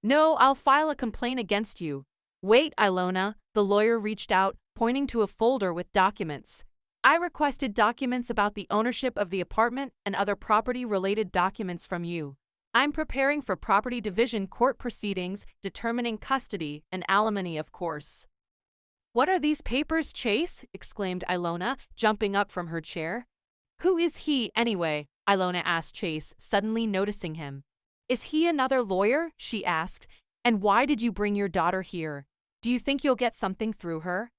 No, I'll file a complaint against you. Wait, Ilona, the lawyer reached out, pointing to a folder with documents. I requested documents about the ownership of the apartment and other property-related documents from you. I'm preparing for property division court proceedings determining custody and alimony, of course. What are these papers, Chase? Exclaimed Ilona, jumping up from her chair. Who is he, anyway? Ilona asked Chase, suddenly noticing him. Is he another lawyer? She asked. And why did you bring your daughter here? Do you think you'll get something through her?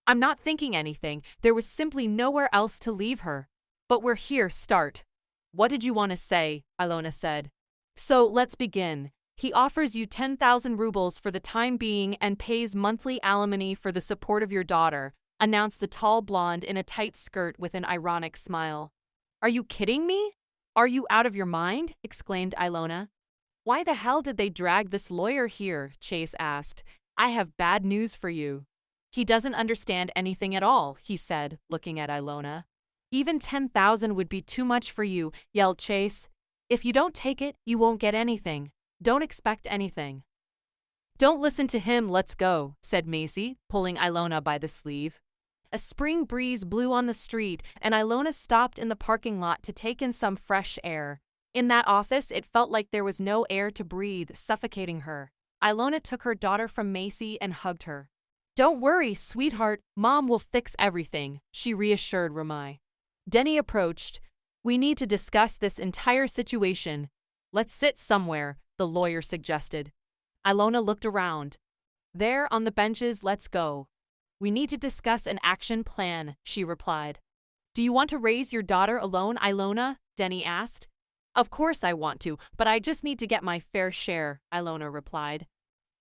I'm not thinking anything. There was simply nowhere else to leave her. But we're here, start. What did you want to say? Ilona said. So, let's begin. He offers you 10,000 rubles for the time being and pays monthly alimony for the support of your daughter, announced the tall blonde in a tight skirt with an ironic smile. Are you kidding me? Are you out of your mind? Exclaimed Ilona. Why the hell did they drag this lawyer here? Chase asked. I have bad news for you. He doesn't understand anything at all, he said, looking at Ilona. Even 10,000 would be too much for you, yelled Chase. If you don't take it, you won't get anything. Don't expect anything. Don't listen to him, let's go, said Macy, pulling Ilona by the sleeve. A spring breeze blew on the street, and Ilona stopped in the parking lot to take in some fresh air. In that office, it felt like there was no air to breathe, suffocating her. Ilona took her daughter from Macy and hugged her. Don't worry, sweetheart, Mom will fix everything, she reassured Ramai. Denny approached. We need to discuss this entire situation. Let's sit somewhere, the lawyer suggested. Ilona looked around. There, on the benches, let's go. We need to discuss an action plan, she replied. Do you want to raise your daughter alone, Ilona? Denny asked. Of course I want to, but I just need to get my fair share, Ilona replied.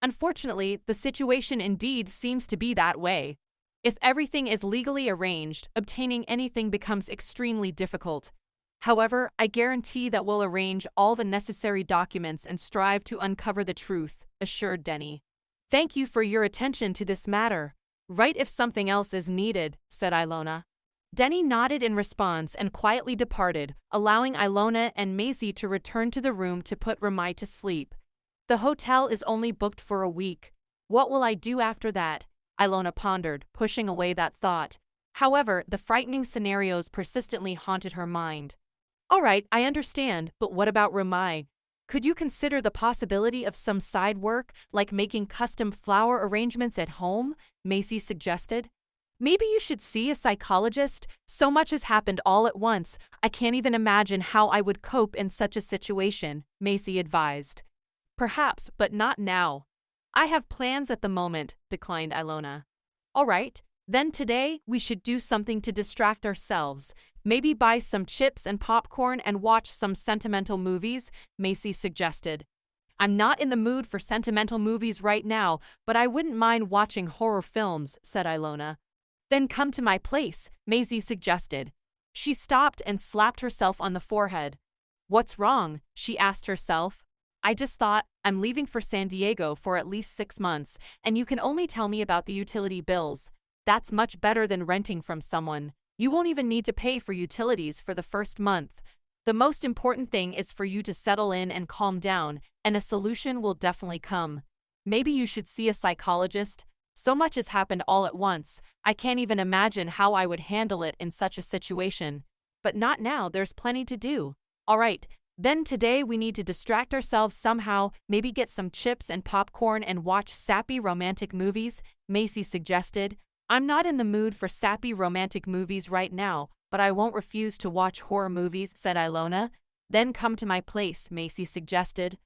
Unfortunately, the situation indeed seems to be that way. If everything is legally arranged, obtaining anything becomes extremely difficult. However, I guarantee that we'll arrange all the necessary documents and strive to uncover the truth, assured Denny. Thank you for your attention to this matter. Write if something else is needed, said Ilona. Denny nodded in response and quietly departed, allowing Ilona and Macy to return to the room to put Ramai to sleep. The hotel is only booked for a week. What will I do after that? Ilona pondered, pushing away that thought. However, the frightening scenarios persistently haunted her mind. All right, I understand, but what about Ramai? Could you consider the possibility of some side work, like making custom flower arrangements at home? Macy suggested. Maybe you should see a psychologist. So much has happened all at once. I can't even imagine how I would cope in such a situation, Macy advised. Perhaps, but not now. I have plans at the moment, declined Ilona. All right, then today we should do something to distract ourselves. Maybe buy some chips and popcorn and watch some sentimental movies, Macy suggested. I'm not in the mood for sentimental movies right now, but I wouldn't mind watching horror films, said Ilona. Then come to my place, Macy suggested. She stopped and slapped herself on the forehead. What's wrong? She asked herself. I just thought, I'm leaving for San Diego for at least 6 months, and you can only tell me about the utility bills. That's much better than renting from someone. You won't even need to pay for utilities for the first month. The most important thing is for you to settle in and calm down, and a solution will definitely come. Maybe you should see a psychologist. So much has happened all at once. I can't even imagine how I would handle it in such a situation. But not now, there's plenty to do. All right, then today we need to distract ourselves somehow, maybe get some chips and popcorn and watch sappy romantic movies, Macy suggested. I'm not in the mood for sappy romantic movies right now, but I won't refuse to watch horror movies, said Ilona. Then come to my place, Macy suggested.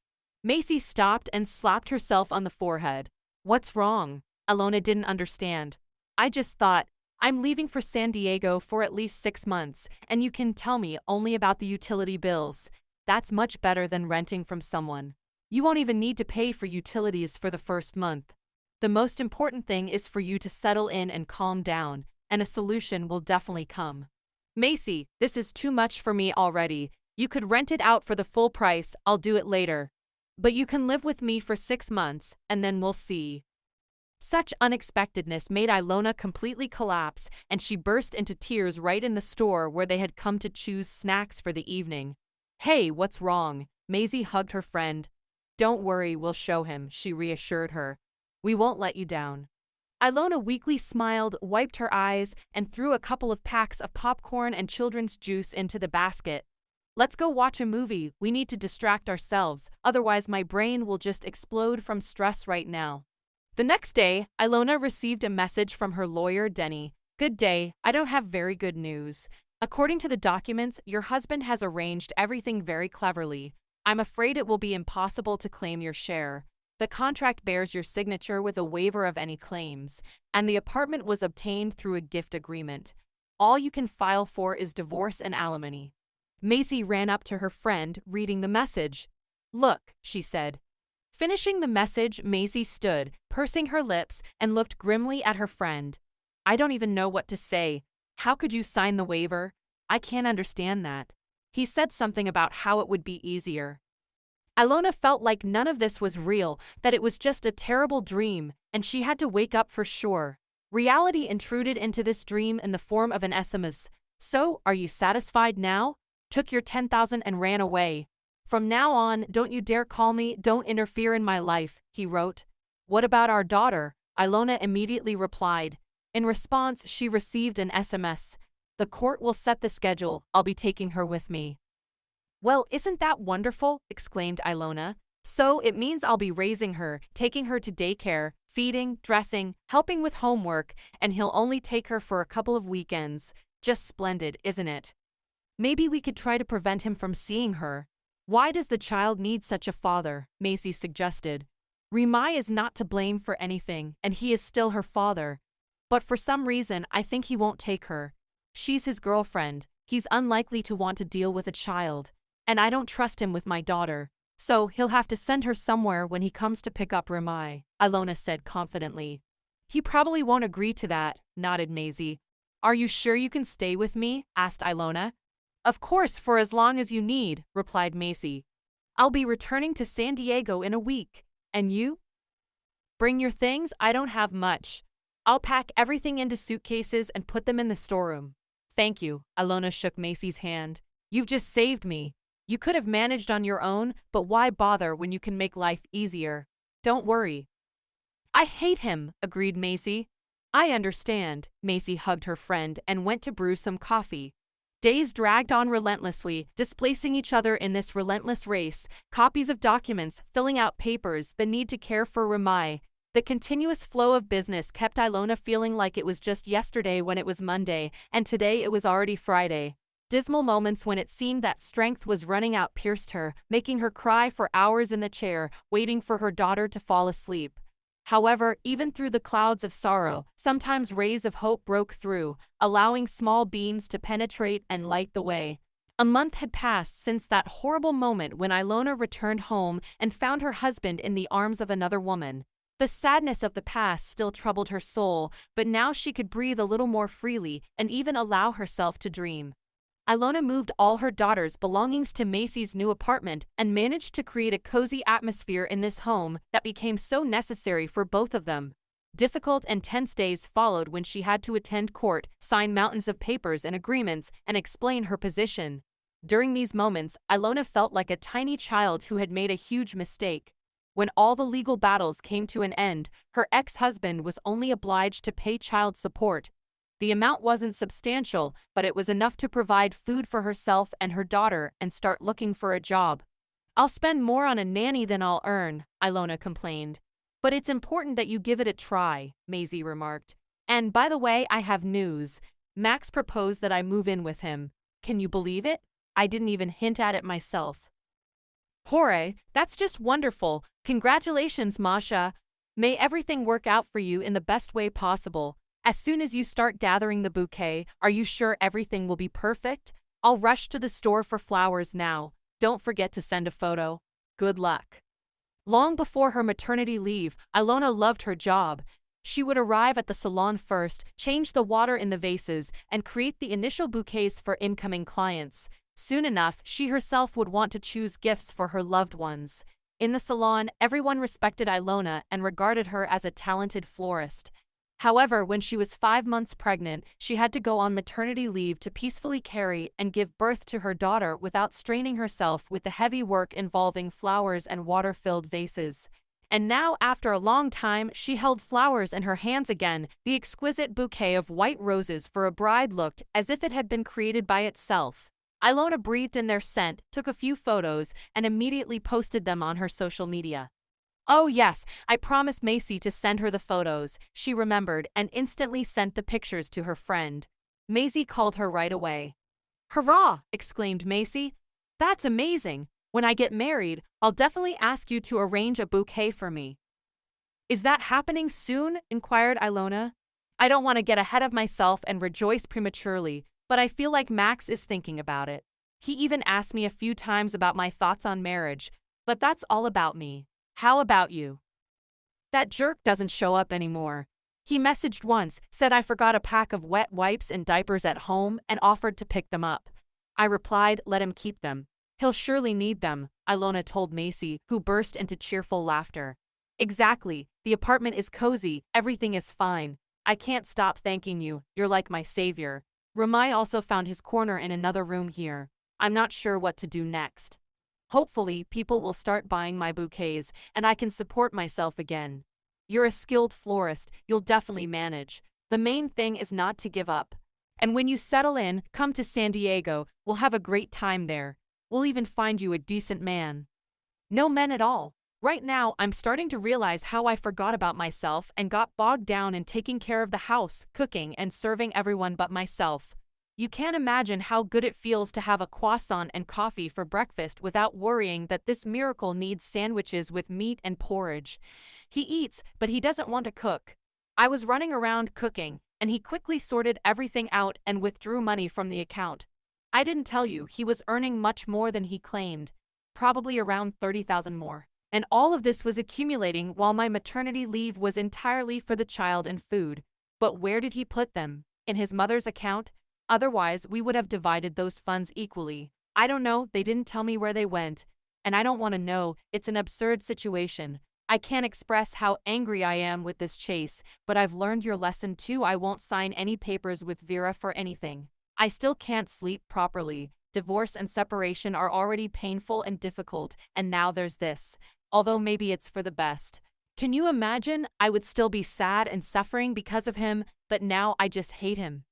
Macy stopped and slapped herself on the forehead. What's wrong? Ilona didn't understand. I just thought, I'm leaving for San Diego for at least 6 months, and you can tell me only about the utility bills. That's much better than renting from someone. You won't even need to pay for utilities for the first month. The most important thing is for you to settle in and calm down, and a solution will definitely come. Macy, this is too much for me already. You could rent it out for the full price, I'll do it later. But you can live with me for 6 months, and then we'll see. Such unexpectedness made Ilona completely collapse, and she burst into tears right in the store where they had come to choose snacks for the evening. Hey, what's wrong? Maisie hugged her friend. Don't worry, we'll show him, she reassured her. We won't let you down. Ilona weakly smiled, wiped her eyes, and threw a couple of packs of popcorn and children's juice into the basket. Let's go watch a movie, we need to distract ourselves, otherwise my brain will just explode from stress right now. The next day, Ilona received a message from her lawyer, Denny. Good day, I don't have very good news. According to the documents, your husband has arranged everything very cleverly. I'm afraid it will be impossible to claim your share. The contract bears your signature with a waiver of any claims, and the apartment was obtained through a gift agreement. All you can file for is divorce and alimony. Macy ran up to her friend, reading the message. Look, she said. Finishing the message, Macy stood, pursing her lips, and looked grimly at her friend. I don't even know what to say. How could you sign the waiver? I can't understand that. He said something about how it would be easier. Ilona felt like none of this was real, that it was just a terrible dream, and she had to wake up for sure. Reality intruded into this dream in the form of an SMS. So, are you satisfied now? Took your 10,000 and ran away. From now on, don't you dare call me, don't interfere in my life, he wrote. What about our daughter? Ilona immediately replied. In response, she received an SMS. The court will set the schedule, I'll be taking her with me. Well, isn't that wonderful? Exclaimed Ilona. So it means I'll be raising her, taking her to daycare, feeding, dressing, helping with homework, and he'll only take her for a couple of weekends. Just splendid, isn't it? Maybe we could try to prevent him from seeing her. Why does the child need such a father? Macy suggested. Remai is not to blame for anything, and he is still her father. But for some reason, I think he won't take her. She's his girlfriend. He's unlikely to want to deal with a child. And I don't trust him with my daughter. So he'll have to send her somewhere when he comes to pick up Remai, Ilona said confidently. He probably won't agree to that, nodded Maisie. Are you sure you can stay with me? Asked Ilona. Of course, for as long as you need, replied Macy. I'll be returning to San Diego in a week. And you? Bring your things, I don't have much. I'll pack everything into suitcases and put them in the storeroom. Thank you, Ilona shook Macy's hand. You've just saved me. You could have managed on your own, but why bother when you can make life easier? Don't worry. I hate him, agreed Macy. I understand. Macy hugged her friend and went to brew some coffee. Days dragged on relentlessly, displacing each other in this relentless race, copies of documents, filling out papers, the need to care for Remai. The continuous flow of business kept Ilona feeling like it was just yesterday when it was Monday, and today it was already Friday. Dismal moments when it seemed that strength was running out pierced her, making her cry for hours in the chair, waiting for her daughter to fall asleep. However, even through the clouds of sorrow, sometimes rays of hope broke through, allowing small beams to penetrate and light the way. A month had passed since that horrible moment when Ilona returned home and found her husband in the arms of another woman. The sadness of the past still troubled her soul, but now she could breathe a little more freely and even allow herself to dream. Ilona moved all her daughter's belongings to Macy's new apartment and managed to create a cozy atmosphere in this home that became so necessary for both of them. Difficult and tense days followed when she had to attend court, sign mountains of papers and agreements, and explain her position. During these moments, Ilona felt like a tiny child who had made a huge mistake. When all the legal battles came to an end, her ex-husband was only obliged to pay child support. The amount wasn't substantial, but it was enough to provide food for herself and her daughter and start looking for a job. I'll spend more on a nanny than I'll earn, Ilona complained. But it's important that you give it a try, Maisie remarked. And by the way, I have news. Max proposed that I move in with him. Can you believe it? I didn't even hint at it myself. Hooray, that's just wonderful. Congratulations, Masha. May everything work out for you in the best way possible. As soon as you start gathering the bouquet, are you sure everything will be perfect? I'll rush to the store for flowers now. Don't forget to send a photo. Good luck. Long before her maternity leave, Ilona loved her job. She would arrive at the salon first, change the water in the vases, and create the initial bouquets for incoming clients. Soon enough, she herself would want to choose gifts for her loved ones. In the salon, everyone respected Ilona and regarded her as a talented florist. However, when she was 5 months pregnant, she had to go on maternity leave to peacefully carry and give birth to her daughter without straining herself with the heavy work involving flowers and water-filled vases. And now, after a long time, she held flowers in her hands again. The exquisite bouquet of white roses for a bride looked as if it had been created by itself. Ilona breathed in their scent, took a few photos, and immediately posted them on her social media. Oh yes, I promised Macy to send her the photos, she remembered and instantly sent the pictures to her friend. Macy called her right away. Hurrah! Exclaimed Macy. That's amazing. When I get married, I'll definitely ask you to arrange a bouquet for me. Is that happening soon? Inquired Ilona. I don't want to get ahead of myself and rejoice prematurely, but I feel like Max is thinking about it. He even asked me a few times about my thoughts on marriage, but that's all about me. How about you? That jerk doesn't show up anymore. He messaged once, said I forgot a pack of wet wipes and diapers at home and offered to pick them up. I replied, let him keep them. He'll surely need them, Ilona told Macy, who burst into cheerful laughter. Exactly, the apartment is cozy, everything is fine. I can't stop thanking you, you're like my savior. Ramai also found his corner in another room here. I'm not sure what to do next. Hopefully, people will start buying my bouquets and I can support myself again. You're a skilled florist, you'll definitely manage. The main thing is not to give up. And when you settle in, come to San Diego, we'll have a great time there. We'll even find you a decent man. No men at all. Right now, I'm starting to realize how I forgot about myself and got bogged down in taking care of the house, cooking, and serving everyone but myself. You can't imagine how good it feels to have a croissant and coffee for breakfast without worrying that this miracle needs sandwiches with meat and porridge. He eats, but he doesn't want to cook. I was running around cooking, and he quickly sorted everything out and withdrew money from the account. I didn't tell you, he was earning much more than he claimed, probably around 30,000 more. And all of this was accumulating while my maternity leave was entirely for the child and food. But where did he put them? In his mother's account? Otherwise, we would have divided those funds equally. I don't know, they didn't tell me where they went. And I don't want to know, it's an absurd situation. I can't express how angry I am with this chase, but I've learned your lesson too. I won't sign any papers with Vera for anything. I still can't sleep properly. Divorce and separation are already painful and difficult, and now there's this. Although maybe it's for the best. Can you imagine? I would still be sad and suffering because of him, but now I just hate him.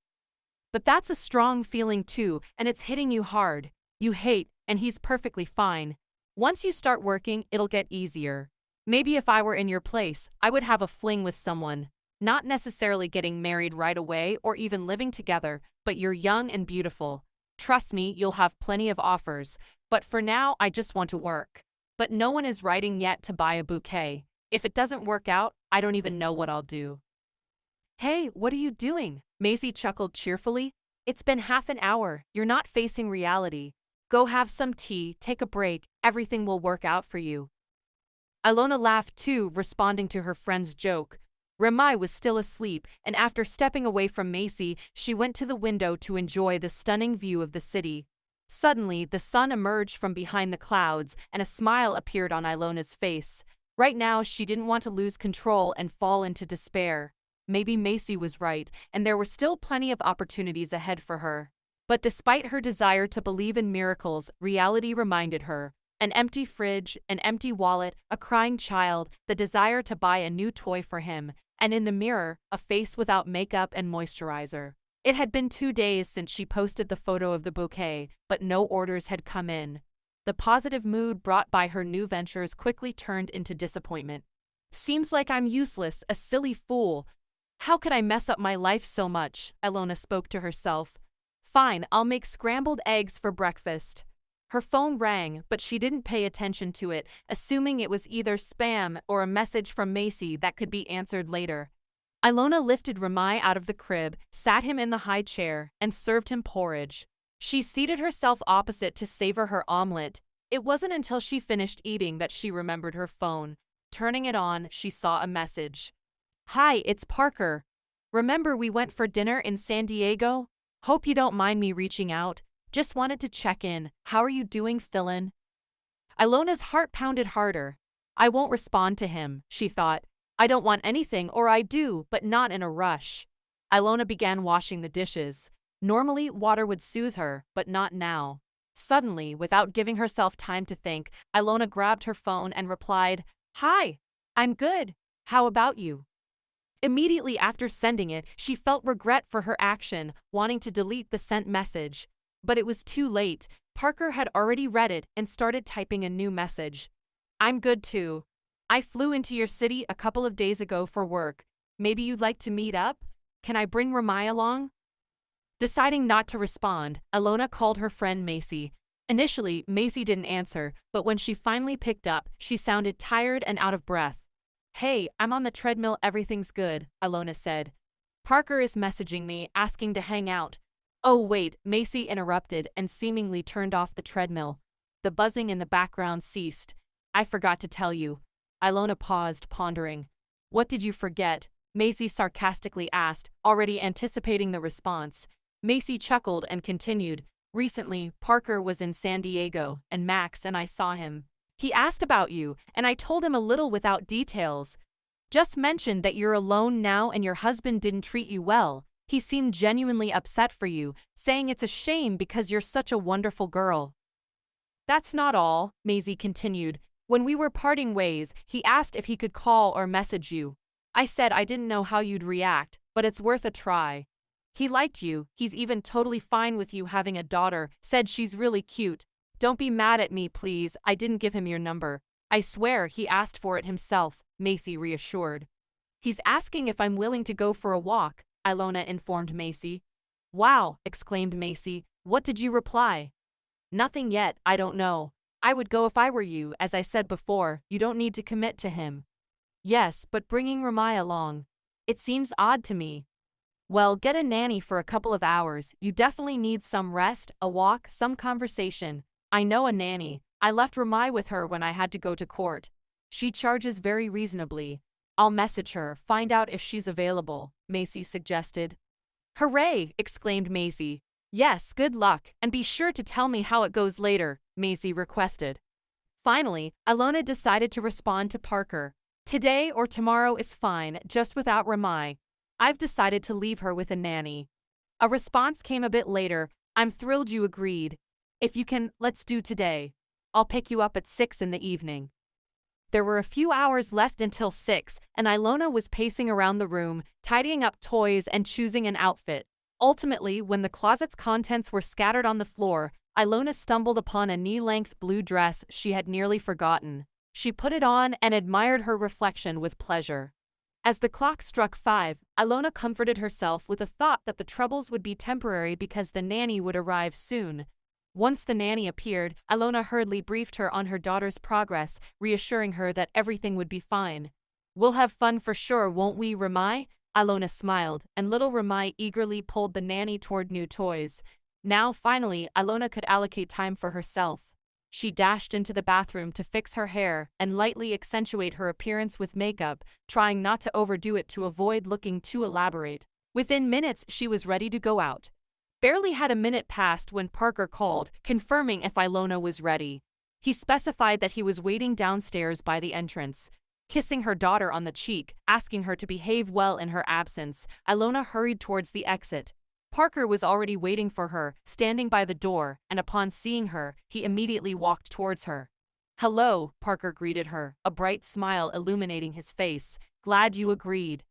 But that's a strong feeling too, and it's hitting you hard. You hate, and he's perfectly fine. Once you start working, it'll get easier. Maybe if I were in your place, I would have a fling with someone. Not necessarily getting married right away or even living together, but you're young and beautiful. Trust me, you'll have plenty of offers. But for now, I just want to work. But no one is writing yet to buy a bouquet. If it doesn't work out, I don't even know what I'll do. Hey, what are you doing? Macy chuckled cheerfully. It's been half an hour. You're not facing reality. Go have some tea, take a break, everything will work out for you. Ilona laughed too, responding to her friend's joke. Ramai was still asleep, and after stepping away from Macy, she went to the window to enjoy the stunning view of the city. Suddenly, the sun emerged from behind the clouds, and a smile appeared on Ilona's face. Right now, she didn't want to lose control and fall into despair. Maybe Macy was right, and there were still plenty of opportunities ahead for her. But despite her desire to believe in miracles, reality reminded her. An empty fridge, an empty wallet, a crying child, the desire to buy a new toy for him, and in the mirror, a face without makeup and moisturizer. It had been 2 days since she posted the photo of the bouquet, but no orders had come in. The positive mood brought by her new ventures quickly turned into disappointment. Seems like I'm useless, a silly fool. How could I mess up my life so much? Ilona spoke to herself. Fine, I'll make scrambled eggs for breakfast. Her phone rang, but she didn't pay attention to it, assuming it was either spam or a message from Macy that could be answered later. Ilona lifted Ramai out of the crib, sat him in the high chair, and served him porridge. She seated herself opposite to savor her omelet. It wasn't until she finished eating that she remembered her phone. Turning it on, she saw a message. Hi, it's Parker. Remember we went for dinner in San Diego? Hope you don't mind me reaching out. Just wanted to check in. How are you doing, Philin? Ilona's heart pounded harder. I won't respond to him, she thought. I don't want anything, or I do, but not in a rush. Ilona began washing the dishes. Normally, water would soothe her, but not now. Suddenly, without giving herself time to think, Ilona grabbed her phone and replied, "Hi, I'm good. How about you?" Immediately after sending it, she felt regret for her action, wanting to delete the sent message. But it was too late. Parker had already read it and started typing a new message. "I'm good too. I flew into your city a couple of days ago for work. Maybe you'd like to meet up? Can I bring Ramai along?" Deciding not to respond, Ilona called her friend Macy. Initially, Macy didn't answer, but when she finally picked up, she sounded tired and out of breath. "Hey, I'm on the treadmill, everything's good," Ilona said. "Parker is messaging me, asking to hang out." "Oh wait," Macy interrupted and seemingly turned off the treadmill. The buzzing in the background ceased. "I forgot to tell you." Ilona paused, pondering. "What did you forget?" Macy sarcastically asked, already anticipating the response. Macy chuckled and continued, "Recently, Parker was in San Diego, and Max and I saw him. He asked about you, and I told him a little without details. Just mentioned that you're alone now and your husband didn't treat you well. He seemed genuinely upset for you, saying it's a shame because you're such a wonderful girl." "That's not all," Maisie continued. "When we were parting ways, he asked if he could call or message you. I said I didn't know how you'd react, but it's worth a try. He liked you, he's even totally fine with you having a daughter, said she's really cute. Don't be mad at me, please, I didn't give him your number. I swear he asked for it himself," Macy reassured. "He's asking if I'm willing to go for a walk," Ilona informed Macy. "Wow," exclaimed Macy. "What did you reply?" "Nothing yet, I don't know. I would go if I were you, as I said before, you don't need to commit to him." "Yes, but bringing Ramai along. It seems odd to me." "Well, get a nanny for a couple of hours. You definitely need some rest, a walk, some conversation. I know a nanny. I left Ramai with her when I had to go to court. She charges very reasonably. I'll message her, find out if she's available," Macy suggested. "Hooray!" exclaimed Macy. "Yes, good luck, and be sure to tell me how it goes later," Macy requested. Finally, Ilona decided to respond to Parker. "Today or tomorrow is fine, just without Ramai. I've decided to leave her with a nanny." A response came a bit later. "I'm thrilled you agreed. If you can, let's do today. I'll pick you up at 6 in the evening." There were a few hours left until 6, and Ilona was pacing around the room, tidying up toys and choosing an outfit. Ultimately, when the closet's contents were scattered on the floor, Ilona stumbled upon a knee-length blue dress she had nearly forgotten. She put it on and admired her reflection with pleasure. As the clock struck 5, Ilona comforted herself with the thought that the troubles would be temporary because the nanny would arrive soon. Once the nanny appeared, Ilona hurriedly briefed her on her daughter's progress, reassuring her that everything would be fine. "We'll have fun for sure, won't we, Ramai?" Ilona smiled, and little Ramai eagerly pulled the nanny toward new toys. Now, finally, Ilona could allocate time for herself. She dashed into the bathroom to fix her hair and lightly accentuate her appearance with makeup, trying not to overdo it to avoid looking too elaborate. Within minutes, she was ready to go out. Barely had a minute passed when Parker called, confirming if Ilona was ready. He specified that he was waiting downstairs by the entrance. Kissing her daughter on the cheek, asking her to behave well in her absence, Ilona hurried towards the exit. Parker was already waiting for her, standing by the door, and upon seeing her, he immediately walked towards her. "Hello," Parker greeted her, a bright smile illuminating his face. "Glad you agreed."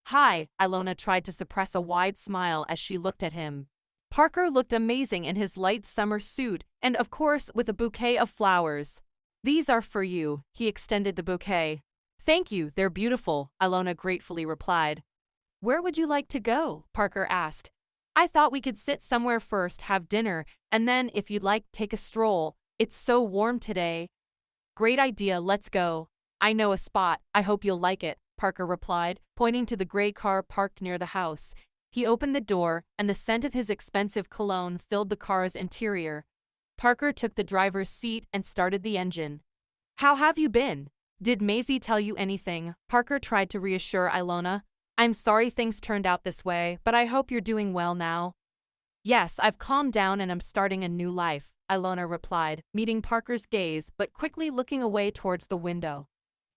"Hi," Ilona tried to suppress a wide smile as she looked at him. Parker looked amazing in his light summer suit, and of course with a bouquet of flowers. "These are for you," he extended the bouquet. "Thank you, they're beautiful," Ilona gratefully replied. "Where would you like to go?" Parker asked. "I thought we could sit somewhere first, have dinner, and then, if you'd like, take a stroll. It's so warm today." "Great idea, let's go. I know a spot, I hope you'll like it," Parker replied, pointing to the gray car parked near the house. He opened the door, and the scent of his expensive cologne filled the car's interior. Parker took the driver's seat and started the engine. "How have you been? Did Maisie tell you anything?" Parker tried to reassure Ilona. "I'm sorry things turned out this way, but I hope you're doing well now." "Yes, I've calmed down and I'm starting a new life," Ilona replied, meeting Parker's gaze but quickly looking away towards the window.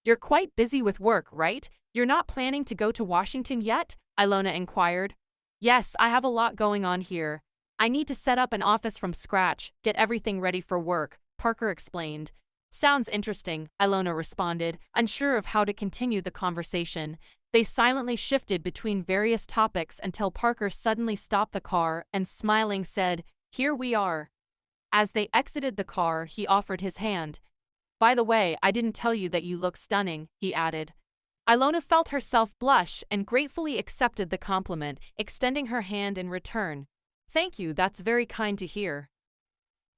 "You're quite busy with work, right? You're not planning to go to Washington yet? Ilona inquired. Yes, I have a lot going on here. I need to set up an office from scratch, get everything ready for work, Parker explained. Sounds interesting, Ilona responded, unsure of how to continue the conversation. They silently shifted between various topics until Parker suddenly stopped the car and, smiling, said, "Here we are." As they exited the car, he offered his hand. "By the way, I didn't tell you that you look stunning," he added. Ilona felt herself blush and gratefully accepted the compliment, extending her hand in return. "Thank you, that's very kind to hear."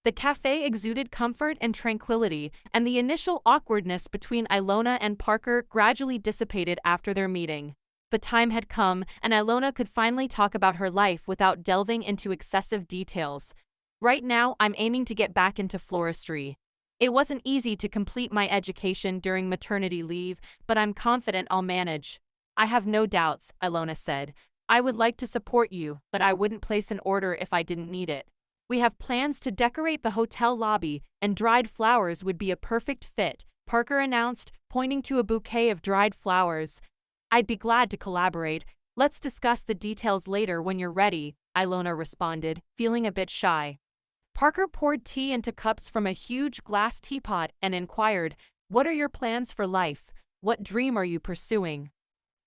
The cafe exuded comfort and tranquility, and the initial awkwardness between Ilona and Parker gradually dissipated after their meeting. The time had come, and Ilona could finally talk about her life without delving into excessive details. "Right now, I'm aiming to get back into floristry. It wasn't easy to complete my education during maternity leave, but I'm confident I'll manage." "I have no doubts," Ilona said. "I would like to support you, but I wouldn't place an order if I didn't need it. We have plans to decorate the hotel lobby, and dried flowers would be a perfect fit," Parker announced, pointing to a bouquet of dried flowers. "I'd be glad to collaborate. Let's discuss the details later when you're ready," Ilona responded, feeling a bit shy. Parker poured tea into cups from a huge glass teapot and inquired, "What are your plans for life? What dream are you pursuing?"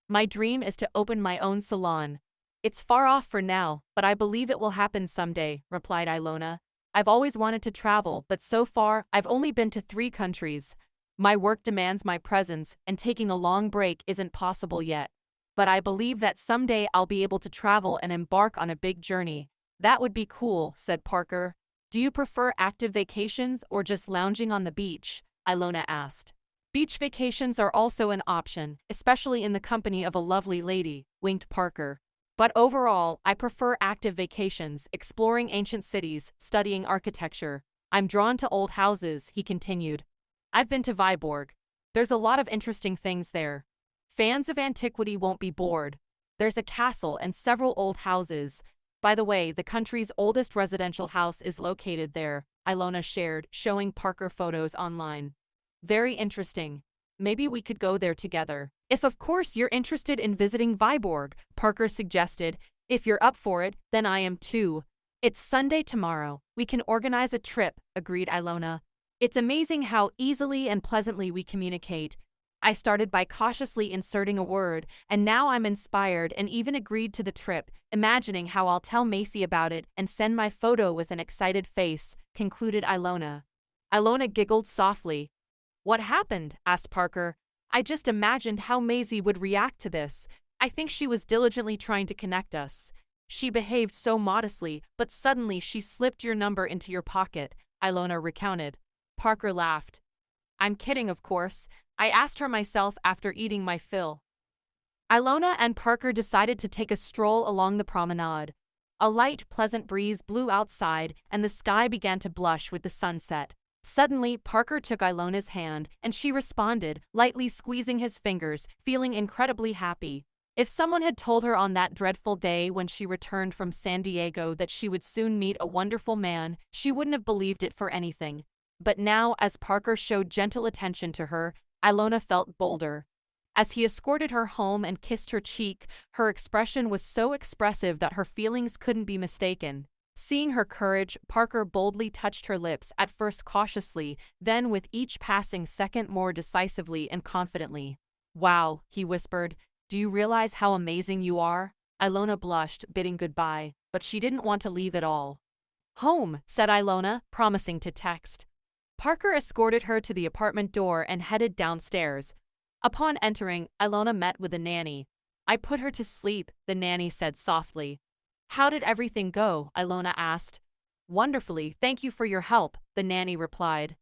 "My dream is to open my own salon. It's far off for now, but I believe it will happen someday," replied Ilona. "I've always wanted to travel, but so far, I've only been to 3 countries. My work demands my presence, and taking a long break isn't possible yet. But I believe that someday I'll be able to travel and embark on a big journey." "That would be cool," said Parker. "Do you prefer active vacations or just lounging on the beach?" Ilona asked. "Beach vacations are also an option, especially in the company of a lovely lady," winked Parker. "But overall, I prefer active vacations, exploring ancient cities, studying architecture. I'm drawn to old houses," he continued. "I've been to Viborg. There's a lot of interesting things there. Fans of antiquity won't be bored. There's a castle and several old houses. By the way, the country's oldest residential house is located there," Ilona shared, showing Parker photos online. "Very interesting. Maybe we could go there together. If of course you're interested in visiting Viborg," Parker suggested. "If you're up for it, then I am too." "It's Sunday tomorrow. We can organize a trip," agreed Ilona. "It's amazing how easily and pleasantly we communicate. I started by cautiously inserting a word, and now I'm inspired and even agreed to the trip, imagining how I'll tell Macy about it and send my photo with an excited face," concluded Ilona. Ilona giggled softly. "What happened?" asked Parker. "I just imagined how Maisie would react to this. I think she was diligently trying to connect us. She behaved so modestly, but suddenly she slipped your number into your pocket," Ilona recounted. Parker laughed. "I'm kidding, of course. I asked her myself after eating my fill." Ilona and Parker decided to take a stroll along the promenade. A light, pleasant breeze blew outside, and the sky began to blush with the sunset. Suddenly, Parker took Ilona's hand, and she responded, lightly squeezing his fingers, feeling incredibly happy. If someone had told her on that dreadful day when she returned from San Diego that she would soon meet a wonderful man, she wouldn't have believed it for anything. But now, as Parker showed gentle attention to her, Ilona felt bolder. As he escorted her home and kissed her cheek, her expression was so expressive that her feelings couldn't be mistaken. Seeing her courage, Parker boldly touched her lips, at first cautiously, then with each passing second more decisively and confidently. "Wow," he whispered. "Do you realize how amazing you are?" Ilona blushed, bidding goodbye, but she didn't want to leave at all. "Home," said Ilona, promising to text. Parker escorted her to the apartment door and headed downstairs. Upon entering, Ilona met with the nanny. "I put her to sleep," the nanny said softly. "How did everything go?" Ilona asked. "Wonderfully, thank you for your help," the nanny replied.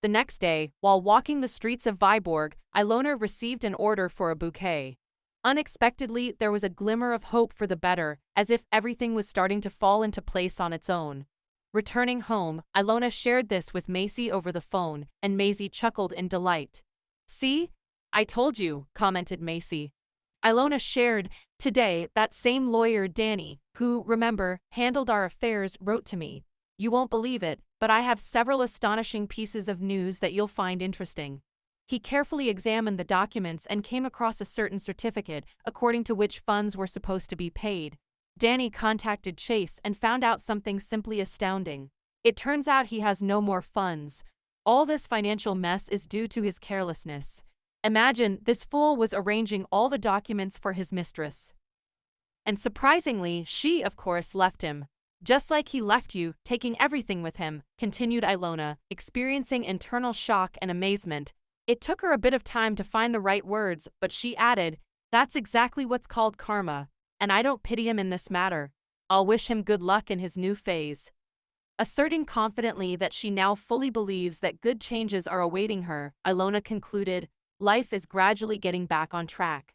The next day, while walking the streets of Viborg, Ilona received an order for a bouquet. Unexpectedly, there was a glimmer of hope for the better, as if everything was starting to fall into place on its own. Returning home, Ilona shared this with Macy over the phone, and Maisie chuckled in delight. "See? I told you," commented Macy. Ilona shared, "Today, that same lawyer Danny, who, remember, handled our affairs, wrote to me. You won't believe it, but I have several astonishing pieces of news that you'll find interesting." He carefully examined the documents and came across a certain certificate, according to which funds were supposed to be paid. Danny contacted Chase and found out something simply astounding. It turns out he has no more funds. All this financial mess is due to his carelessness. Imagine, this fool was arranging all the documents for his mistress. And surprisingly, she, of course, left him. Just like he left you, taking everything with him, continued Ilona, experiencing internal shock and amazement. It took her a bit of time to find the right words, but she added, "That's exactly what's called karma, and I don't pity him in this matter. I'll wish him good luck in his new phase." Asserting confidently that she now fully believes that good changes are awaiting her, Ilona concluded, life is gradually getting back on track.